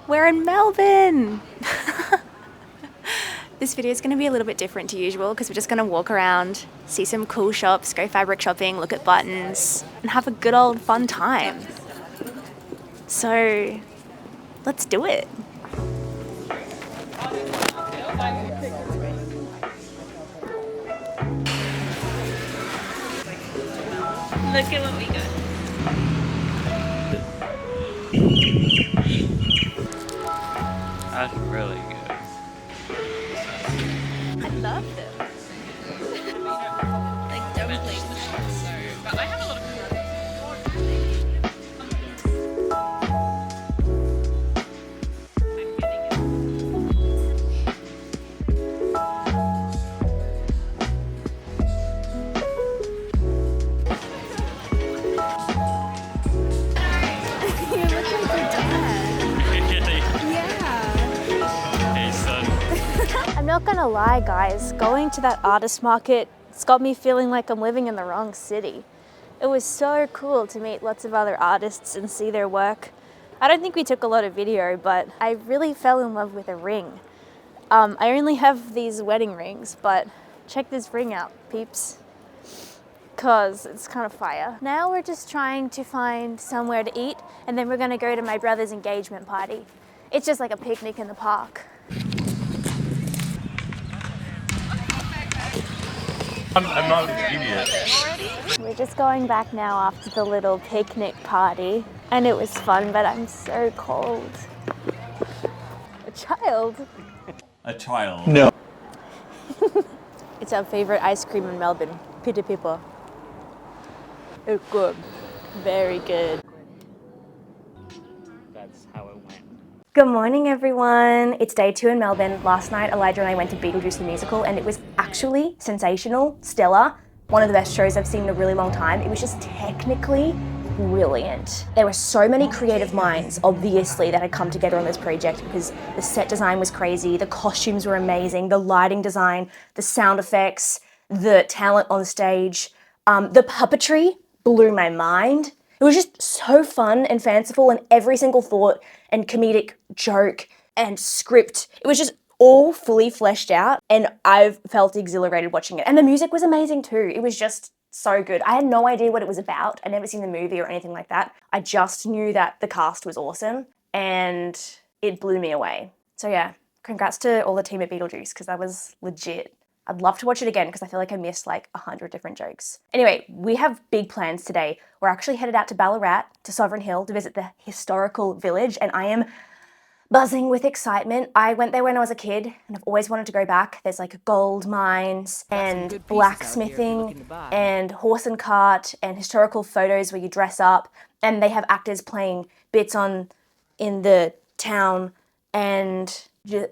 We're in Melbourne! This video is going to be a little bit different to usual because we're just going to walk around, see some cool shops, go fabric shopping, look at buttons, and have a good old fun time. So, let's do it. Look at what we got. That's really good. I love them. Like dumplings. But I have a lot of I'm not gonna lie guys, going to that artist market, it's got me feeling like I'm living in the wrong city. It was so cool to meet lots of other artists and see their work. I don't think we took a lot of video, but I really fell in love with a ring. I only have these wedding rings, but check this ring out, peeps. Cause it's kind of fire. Now we're just trying to find somewhere to eat, and then we're gonna go to my brother's engagement party. It's just like a picnic in the park. I'm not an idiot. We're just going back now after the little picnic party, and it was fun, but I'm so cold. A child? A child. No. It's our favorite ice cream in Melbourne, Pita Pippa. It's good, very good. That's how it went. Good morning, everyone. It's day 2 in Melbourne. Last night, Elijah and I went to Beetlejuice the musical, and it was actually sensational, stellar. One of the best shows I've seen in a really long time. It was just technically brilliant. There were so many creative minds, obviously, that had come together on this project because the set design was crazy, the costumes were amazing, the lighting design, the sound effects, the talent on stage, the puppetry blew my mind. It was just so fun and fanciful, and every single thought and comedic joke and script, it was just all fully fleshed out, and I felt exhilarated watching it. And the music was amazing too. It was just so good. I had no idea what it was about. I'd never seen the movie or anything like that. I just knew that the cast was awesome, and it blew me away. So yeah, congrats to all the team at Beetlejuice, because that was legit. I'd love to watch it again because I feel like I missed like 100 different jokes. Anyway, we have big plans today. We're actually headed out to Ballarat, to Sovereign Hill, to visit the historical village, and I am buzzing with excitement. I went there when I was a kid, and I've always wanted to go back. There's like gold mines and blacksmithing and horse and cart and historical photos where you dress up, and they have actors playing bits in the town, and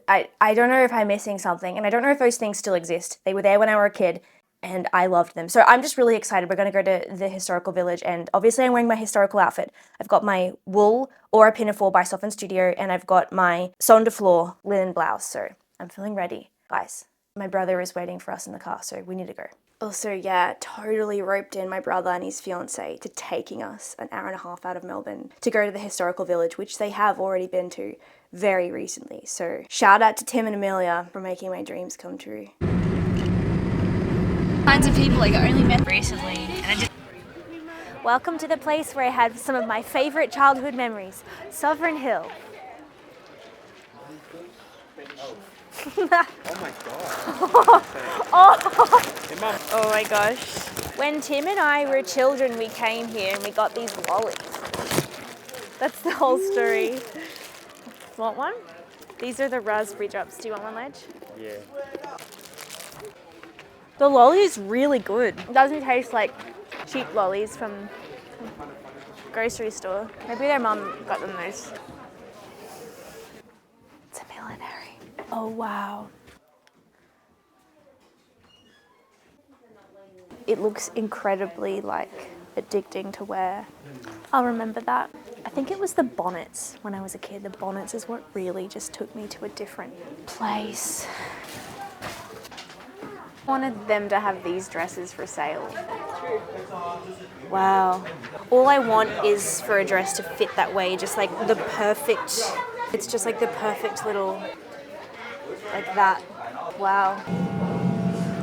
I don't know if I'm missing something, and I don't know if those things still exist. They were there when I was a kid, and I loved them. So I'm just really excited. We're going to go to the historical village, and obviously I'm wearing my historical outfit. I've got my wool or a Pinafore by Soft Studio, and I've got my Sonderhaus linen blouse, so I'm feeling ready. Guys, my brother is waiting for us in the car, so we need to go. Also, yeah, totally roped in my brother and his fiancée to taking us an hour and a half out of Melbourne to go to the historical village, which they have already been to very recently. So shout out to Tim and Amelia for making my dreams come true. Kinds of people I only met recently, and I just... Welcome to the place where I had some of my favorite childhood memories, Sovereign Hill. Oh my god. Oh my gosh. When Tim and I were children, we came here and we got these lollies. That's the whole story. Want one? These are the raspberry drops. Do you want one, Ledge? Yeah. The lolly is really good. It doesn't taste like cheap lollies from grocery store. Maybe their mum got them those. It's a millinery. Oh wow. It looks incredibly like addicting to wear. I'll remember that. I think it was the bonnets when I was a kid. The bonnets is what really just took me to a different place. I wanted them to have these dresses for sale. Wow. All I want is for a dress to fit that way, just like the perfect It's just like the perfect little, like that. Wow.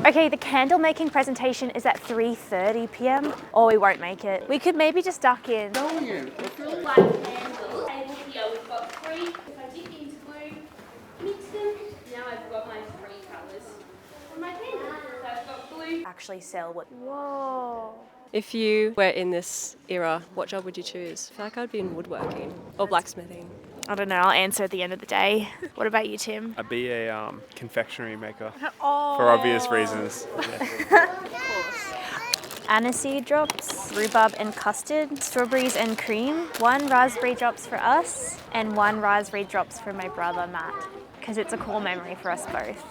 Okay, the candle making presentation is at 3:30 p.m. or we won't make it. We could maybe just duck in. Black candles. Table here, we've got 3. If I dip into blue, mix them. Now I've got my 3 colours for my candle. So I've got blue. Actually sell what? Whoa. If you were in this era, what job would you choose? I feel like I'd be in woodworking or blacksmithing. I don't know, I'll answer at the end of the day. What about you, Tim? I'd be a confectionery maker Oh. for obvious reasons. Yeah. Aniseed drops, rhubarb and custard, strawberries and cream, 1 raspberry drops for us, and 1 raspberry drops for my brother, Matt, because it's a cool memory for us both.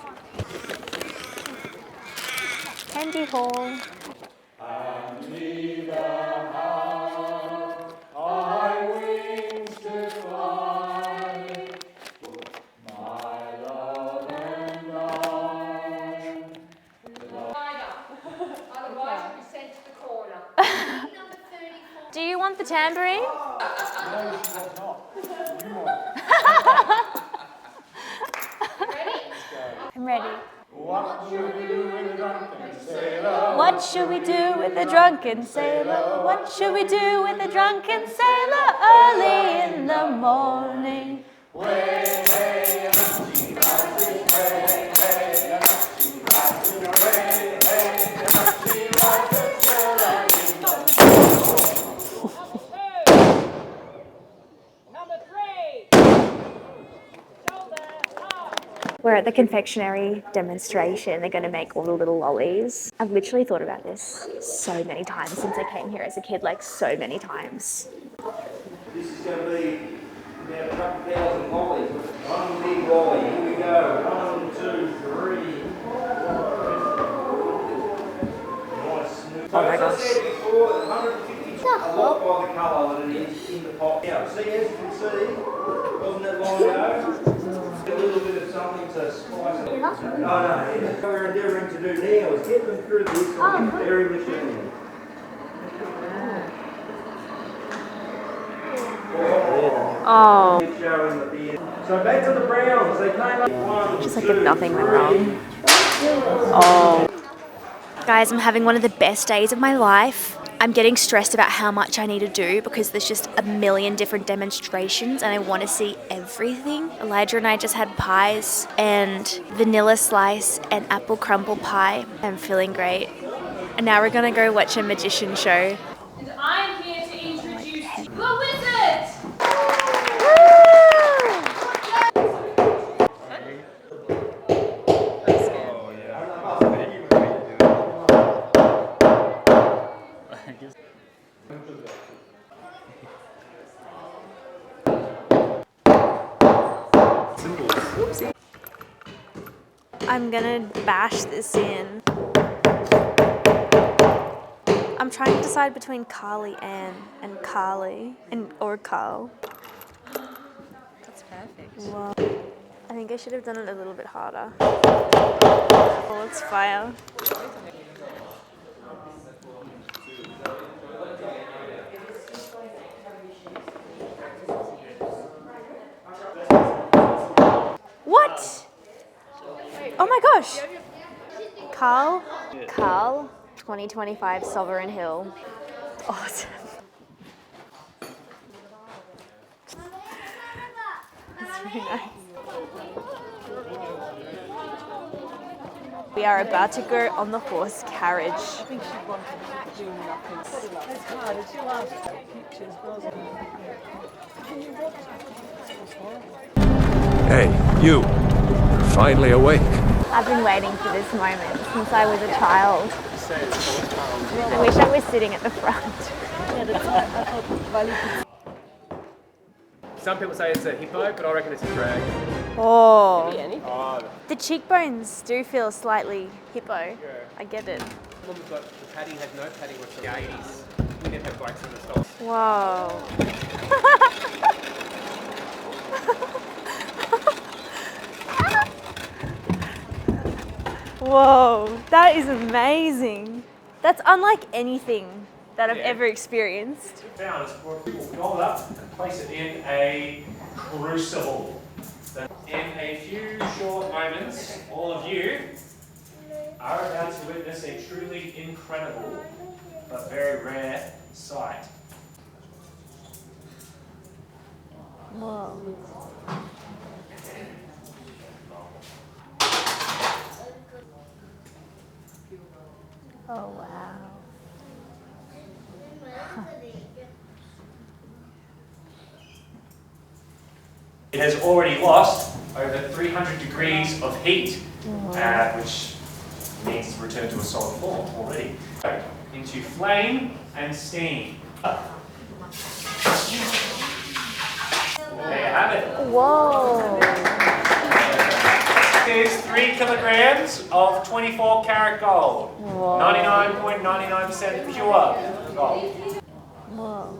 Candy haul. Do you want the tambourine? I'm ready. What should we do with a drunken sailor? What should we do with a drunken sailor? What should we do with a drunken sailor early in the morning? We're at the confectionery demonstration. They're going to make all the little lollies. I've literally thought about this so many times since I came here as a kid, like so many times. This is going to be about a couple thousand lollies. 1 big lolly. Here we go. 1, 2, 3. Oh my gosh. As I said before, 150 a lot by the colour that it is in the pot. Now, see, as you can see, wasn't that long ago? A little bit of something to spice it. No. What we're endeavouring to do now is get them through this on the dairy machine. Oh, So back to the browns. They came up 1, just like if nothing went wrong. Oh. Guys, I'm having one of the best days of my life. I'm getting stressed about how much I need to do because there's just a million different demonstrations and I want to see everything. Elijah and I just had pies and vanilla slice and apple crumble pie. I'm feeling great. And now we're going to go watch a magician show. And I'm here to introduce the wizard! I'm gonna bash this in. I'm trying to decide between Carly Ann and Carly or Carl. That's perfect. Wow. I think I should have done it a little bit harder. Oh, it's fire. What? Oh my gosh. Carl, 2025 Sovereign Hill. Awesome. That's really nice. We are about to go on the horse carriage. Hey, you. You're finally awake. I've been waiting for this moment since I was a child. I wish I was sitting at the front. Some people say it's a hippo, but I reckon it's a dragon. Oh, Oh, the cheekbones do feel slightly hippo. I get it. the one we've got, the padding had no padding was from the 80s. We didn't have bikes in the stock. Whoa. Whoa, that is amazing. That's unlike anything that I've ever experienced. Found is for people fold up and place it in a crucible. In a few short moments, all of you are about to witness a truly incredible but very rare sight. Whoa. Oh, wow. It has already lost over 300 degrees of heat, which needs to return to a solid form already. Into flame and steam. There you have it. Whoa. This is 3 kilograms of 24 karat gold. 99.99% pure gold. Whoa.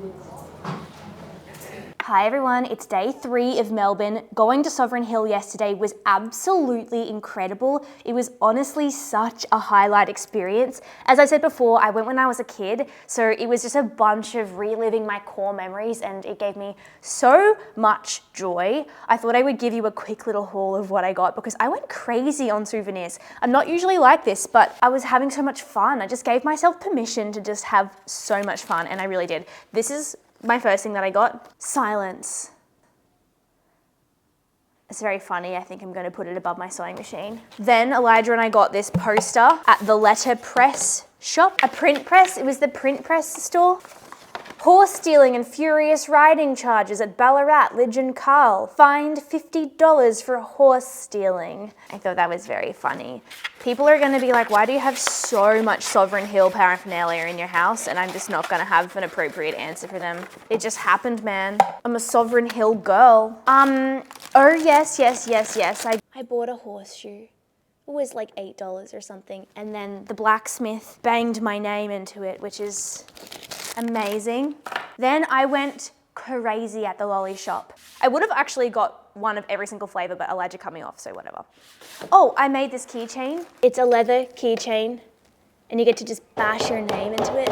Hi everyone, it's day 3 of Melbourne. Going to Sovereign Hill yesterday was absolutely incredible. It was honestly such a highlight experience. As I said before, I went when I was a kid, so it was just a bunch of reliving my core memories and it gave me so much joy. I thought I would give you a quick little haul of what I got because I went crazy on souvenirs. I'm not usually like this, but I was having so much fun. I just gave myself permission to just have so much fun and I really did. This is my first thing that I got, silence. It's very funny. I think I'm going to put it above my sewing machine. Then Elijah and I got this poster at the letterpress shop, a print press. It was the print press store. Horse stealing and furious riding charges at Ballarat, Lidge and Carl. Fined $50 for horse stealing. I thought that was very funny. People are going to be like, why do you have so much Sovereign Hill paraphernalia in your house? And I'm just not going to have an appropriate answer for them. It just happened, man. I'm a Sovereign Hill girl. Oh yes. I bought a horseshoe. It was like $8 or something. And then the blacksmith banged my name into it, which is amazing. Then I went crazy at the lolly shop. I would have actually got one of every single flavor, but Elijah cut me off, so whatever. Oh, I made this keychain. It's a leather keychain, and you get to just bash your name into it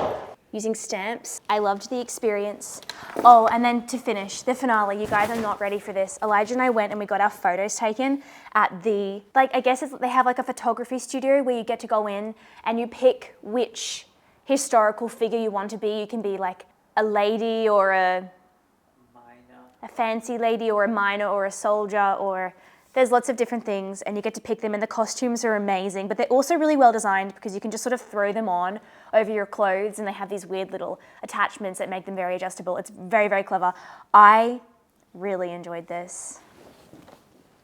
using stamps. I loved the experience. Oh, and then to finish, the finale. You guys are not ready for this. Elijah and I went and we got our photos taken at the, I guess they have like a photography studio where you get to go in and you pick which historical figure you want to be. You can be like a lady or a fancy lady or a miner or a soldier, or there's lots of different things and you get to pick them and the costumes are amazing, but they're also really well designed because you can just sort of throw them on over your clothes and they have these weird little attachments that make them very adjustable. It's very, very clever. I really enjoyed this.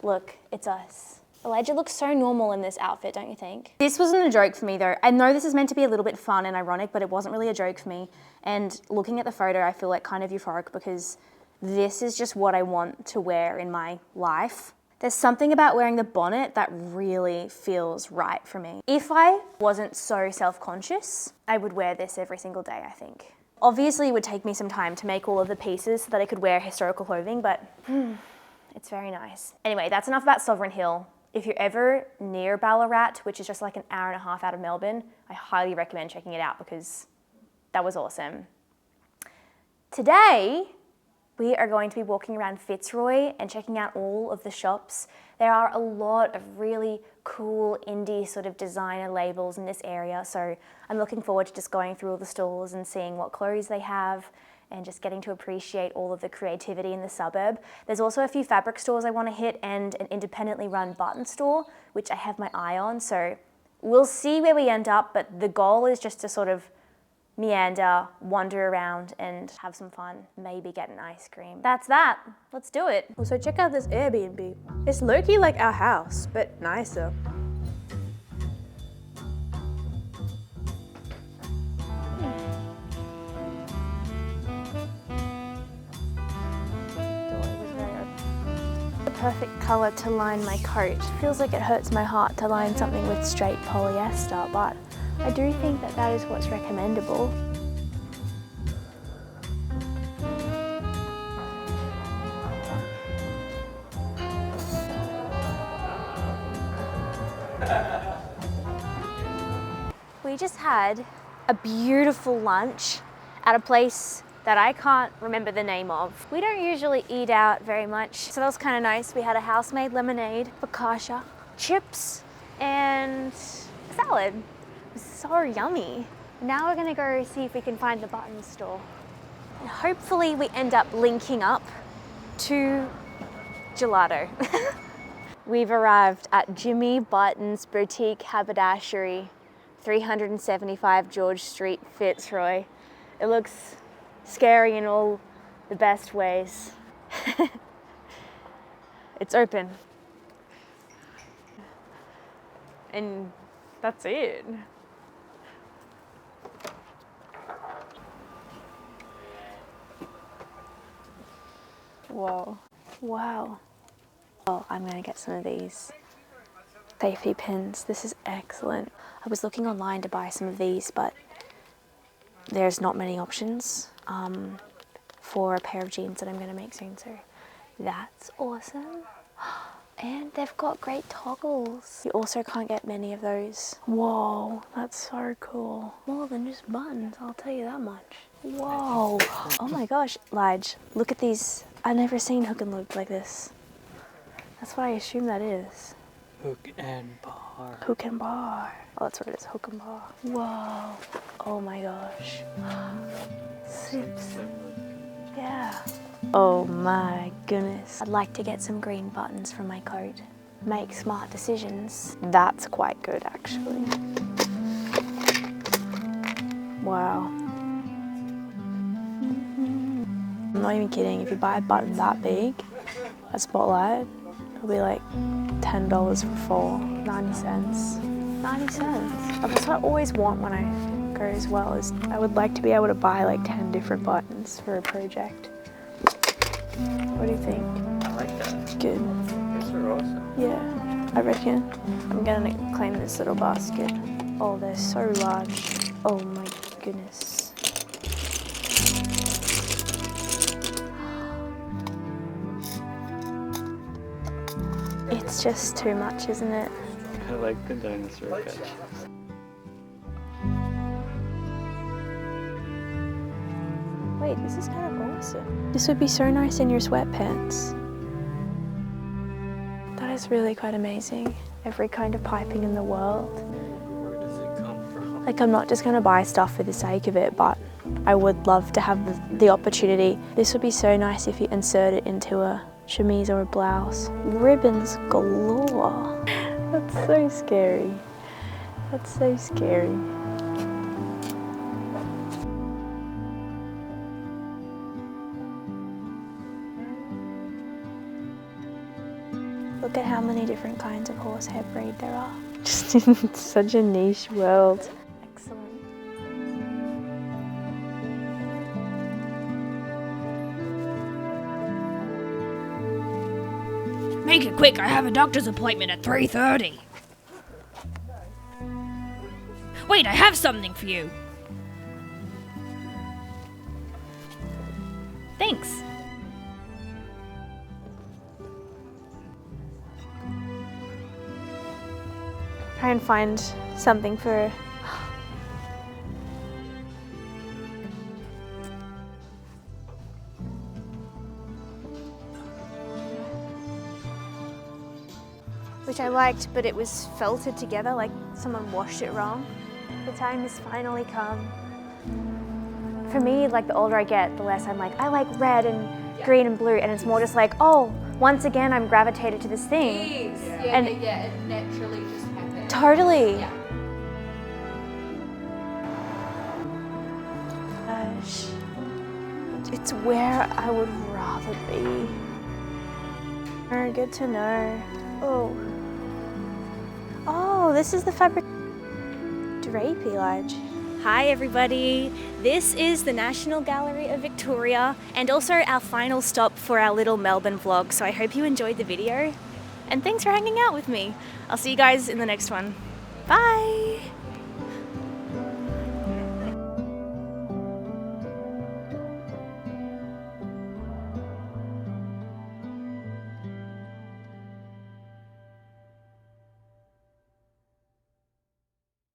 Look, it's us. Elijah looks so normal in this outfit, don't you think? This wasn't a joke for me though. I know this is meant to be a little bit fun and ironic, but it wasn't really a joke for me. And looking at the photo, I feel like kind of euphoric because this is just what I want to wear in my life. There's something about wearing the bonnet that really feels right for me. If I wasn't so self-conscious, I would wear this every single day, I think. Obviously, it would take me some time to make all of the pieces so that I could wear historical clothing, but it's very nice. Anyway, that's enough about Sovereign Hill. If you're ever near Ballarat, which is just like an hour and a half out of Melbourne, I highly recommend checking it out because that was awesome. Today, we are going to be walking around Fitzroy and checking out all of the shops. There are a lot of really cool indie sort of designer labels in this area, so I'm looking forward to just going through all the stores and seeing what clothes they have and just getting to appreciate all of the creativity in the suburb. There's also a few fabric stores I want to hit and an independently run button store, which I have my eye on, so we'll see where we end up, but the goal is just to sort of meander, wander around and have some fun, maybe get an ice cream. That's that. Let's do it. Also, check out this Airbnb. It's low-key like our house, but nicer. The perfect color to line my coat. Feels like it hurts my heart to line something with straight polyester, but I do think that that is what's recommendable. We just had a beautiful lunch at a place that I can't remember the name of. We don't usually eat out very much, so that was kind of nice. We had a house-made lemonade, focaccia, chips, and a salad. It was so yummy. Now we're gonna go see if we can find the button store. And hopefully we end up linking up to gelato. We've arrived at Jimmy Button's Boutique Haberdashery, 375 George Street, Fitzroy. It looks scary in all the best ways. It's open. And that's it. Whoa. Wow. Oh, I'm gonna get some of these safety pins. This is excellent. I was looking online to buy some of these, but there's not many options for a pair of jeans that I'm gonna make soon, so that's awesome. And they've got great toggles. You also can't get many of those. Whoa, that's so cool. More than just buttons, I'll tell you that much. Whoa, oh my gosh, Lige, look at these. I've never seen hook and loop like this. That's what I assume that is. Hook and bar. Hook and bar. Oh, that's what it is, hook and bar. Whoa, oh my gosh. Snips. Yeah. Oh my goodness. I'd like to get some green buttons for my coat. Make smart decisions. That's quite good, actually. Wow. I'm not even kidding. If you buy a button that big, a spotlight, it'll be like $10 for 4, 90 cents. 90 cents. That's what I always want when I go as well, is I would like to be able to buy like 10 different buttons for a project. What do you think? I like that. Good. These are awesome. Yeah, I reckon. I'm gonna claim this little basket. Oh, they're so large. Oh my goodness. It's just too much, isn't it? I like the dinosaur catch. Wait, this is kind of awesome. This would be so nice in your sweatpants. That is really quite amazing. Every kind of piping in the world. Where does it come from? Like, I'm not just gonna buy stuff for the sake of it, but I would love to have the opportunity. This would be so nice if you insert it into a chemise or a blouse. Ribbons galore. That's so scary. That's so scary. Look at how many different kinds of horsehair braid there are. Just in such a niche world. Excellent. Make it quick, I have a doctor's appointment at 3:30. Wait, I have something for you. Thanks. Try and find something for... which I liked, but it was felted together, like someone washed it wrong. The time has finally come. For me, like, the older I get, the less I'm like, I like red and green and blue, and it's more just like, oh, once again I'm gravitated to this thing. Yeah, it naturally just happens. Totally. Yeah. Gosh. It's where I would rather be. Very good to know. Oh. Oh, this is the fabric drapey, Lige. Hi everybody, this is the National Gallery of Victoria and also our final stop for our little Melbourne vlog, so I hope you enjoyed the video and thanks for hanging out with me. I'll see you guys in the next one. Bye!